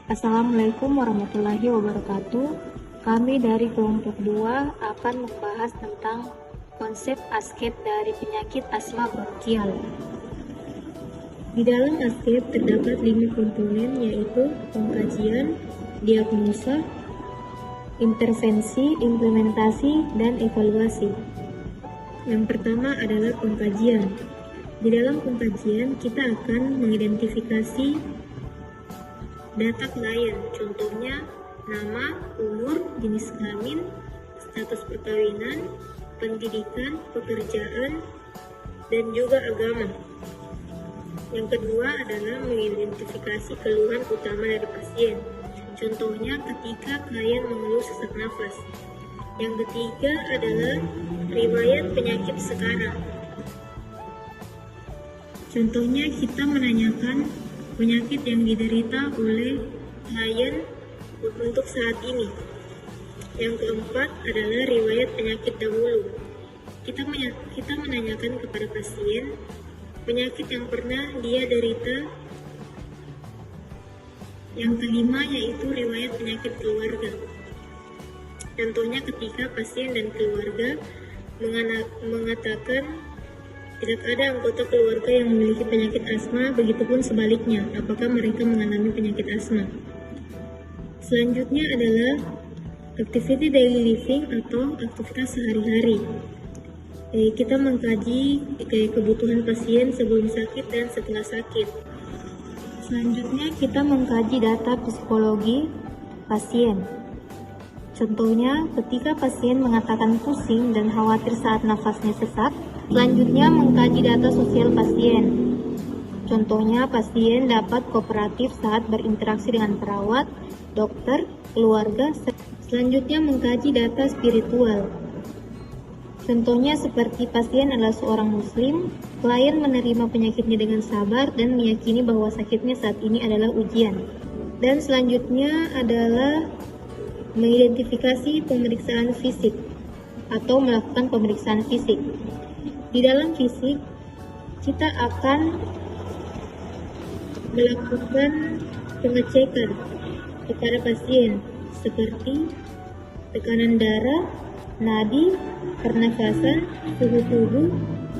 Assalamualaikum warahmatullahi wabarakatuh. Kami dari kelompok 2 akan membahas tentang konsep ASKEP dari penyakit asma bronkial. Di dalam ASKEP terdapat 5 komponen, yaitu pengkajian, diagnosa, intervensi, implementasi, dan evaluasi. Yang pertama adalah pengkajian. Di dalam pengkajian kita akan mengidentifikasi data klien, contohnya nama, umur, jenis kelamin, status perkawinan, pendidikan, pekerjaan, dan juga agama. Yang kedua adalah mengidentifikasi keluhan utama dari pasien, contohnya ketika klien mengeluh sesak nafas. Yang ketiga adalah riwayat penyakit sekarang. Contohnya kita menanyakan penyakit yang diderita oleh klien untuk saat ini. Yang keempat adalah riwayat penyakit dahulu. Kita menanyakan kepada pasien penyakit yang pernah dia derita. Yang kelima yaitu riwayat penyakit keluarga. Contohnya ketika pasien dan keluarga mengatakan tidak ada anggota keluarga yang memiliki penyakit asma, begitupun sebaliknya, apakah mereka mengalami penyakit asma. Selanjutnya adalah activity daily living atau aktivitas sehari-hari. Kita mengkaji kebutuhan pasien sebelum sakit dan setelah sakit. Selanjutnya kita mengkaji data psikologi pasien. Contohnya ketika pasien mengatakan pusing dan khawatir saat nafasnya sesak. Selanjutnya mengkaji data sosial pasien. Contohnya pasien dapat kooperatif saat berinteraksi dengan perawat, dokter, keluarga. Selanjutnya mengkaji data spiritual. Contohnya seperti pasien adalah seorang muslim, klien menerima penyakitnya dengan sabar dan meyakini bahwa sakitnya saat ini adalah ujian. Dan selanjutnya adalah mengidentifikasi pemeriksaan fisik atau melakukan pemeriksaan fisik. Di dalam fisik, kita akan melakukan pengecekan kepada pasien seperti tekanan darah, nadi, pernafasan, suhu tubuh,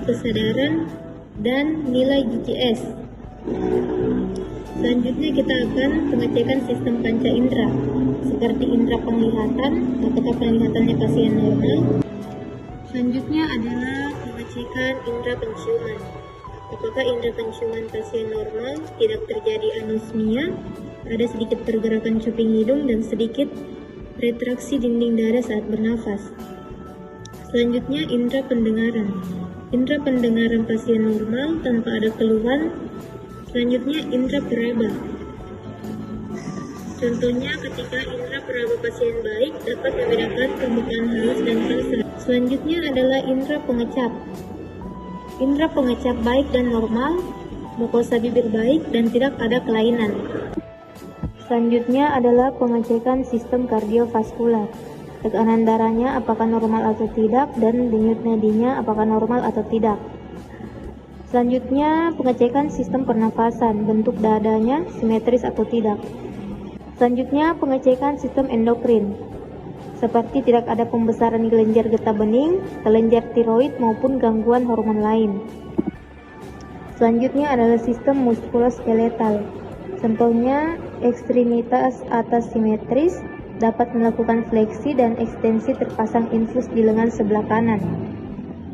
kesadaran, dan nilai GCS. Selanjutnya kita akan pengecekan sistem panca indera seperti indera penglihatan, apakah penglihatannya pasien normal. Selanjutnya adalah pengecekan indera penciuman. Apakah indera penciuman pasien normal, tidak terjadi anosmia, ada sedikit pergerakan cuping hidung dan sedikit retraksi dinding dada saat bernafas. Selanjutnya indera pendengaran. Indera pendengaran pasien normal tanpa ada keluhan. Selanjutnya indera peraba. Contohnya ketika indera peraba pasien baik dapat membedakan permukaan halus dan kasar. Selanjutnya adalah indera pengecap. Indera pengecap baik dan normal, mukosa bibir baik dan tidak ada kelainan. Selanjutnya adalah pengecekan sistem kardiovaskular. Tekanan darahnya apakah normal atau tidak dan denyut nadinya apakah normal atau tidak. Selanjutnya pengecekan sistem pernafasan, bentuk dadanya simetris atau tidak. Selanjutnya pengecekan sistem endokrin, seperti tidak ada pembesaran kelenjar getah bening, kelenjar tiroid maupun gangguan hormon lain. Selanjutnya adalah sistem muskuloskeletal. Contohnya ekstremitas atas simetris, dapat melakukan fleksi dan ekstensi terpasang infus di lengan sebelah kanan.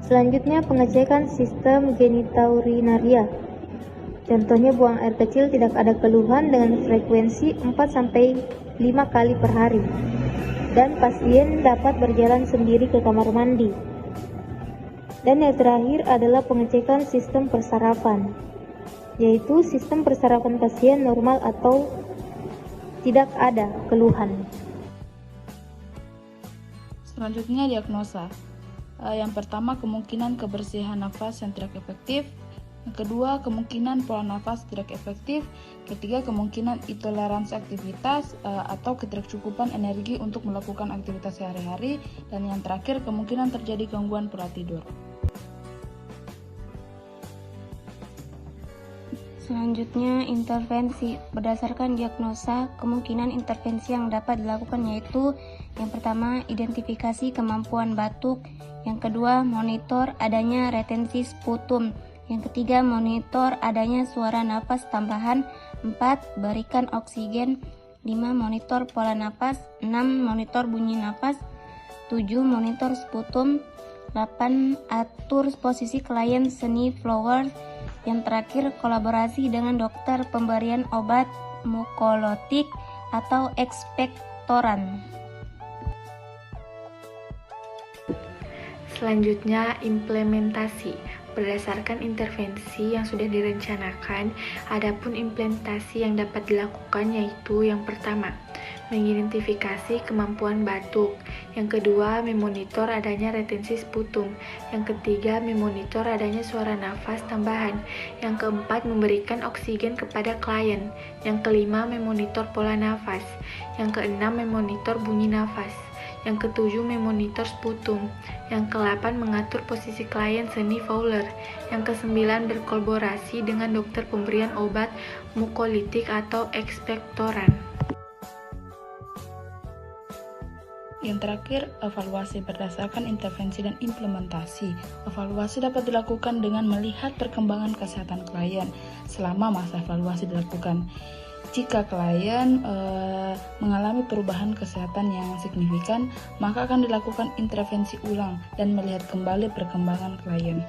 Selanjutnya pengecekan sistem genitourinaria. Contohnya buang air kecil tidak ada keluhan dengan frekuensi 4-5 kali per hari. Dan pasien dapat berjalan sendiri ke kamar mandi. Dan yang terakhir adalah pengecekan sistem persarafan, yaitu sistem persarafan pasien normal atau tidak ada keluhan. Selanjutnya diagnosa. Yang pertama kemungkinan kebersihan nafas yang tidak efektif. Yang kedua, kemungkinan pola nafas tidak efektif. Ketiga, kemungkinan intoleransi aktivitas atau ketidakcukupan energi untuk melakukan aktivitas sehari-hari. Dan yang terakhir, kemungkinan terjadi gangguan pola tidur. Selanjutnya, intervensi. Berdasarkan diagnosa, kemungkinan intervensi yang dapat dilakukan yaitu yang pertama, identifikasi kemampuan batuk. Yang kedua, monitor adanya retensi sputum. Yang ketiga, monitor adanya suara napas tambahan. 4. Berikan oksigen. 5. Monitor pola napas. 6. Monitor bunyi napas. 7. Monitor sputum. 8. Atur posisi klien seni flower. Yang terakhir, kolaborasi dengan dokter pemberian obat mukolotik atau ekspektoran. Selanjutnya, implementasi. Berdasarkan intervensi yang sudah direncanakan, adapun implementasi yang dapat dilakukan yaitu yang pertama, mengidentifikasi kemampuan batuk. Yang kedua, memonitor adanya retensi sputum. Yang ketiga, memonitor adanya suara nafas tambahan. Yang keempat, memberikan oksigen kepada klien. Yang kelima, memonitor pola nafas. Yang keenam, memonitor bunyi nafas. Yang ketujuh, memonitor sputum. Yang ke-8, mengatur posisi klien seni Fowler. Yang ke-9, berkolaborasi dengan dokter pemberian obat mukolitik atau ekspektoran. Yang terakhir, evaluasi berdasarkan intervensi dan implementasi. Evaluasi dapat dilakukan dengan melihat perkembangan kesehatan klien selama masa evaluasi dilakukan. Jika klien mengalami perubahan kesehatan yang signifikan, maka akan dilakukan intervensi ulang dan melihat kembali perkembangan klien.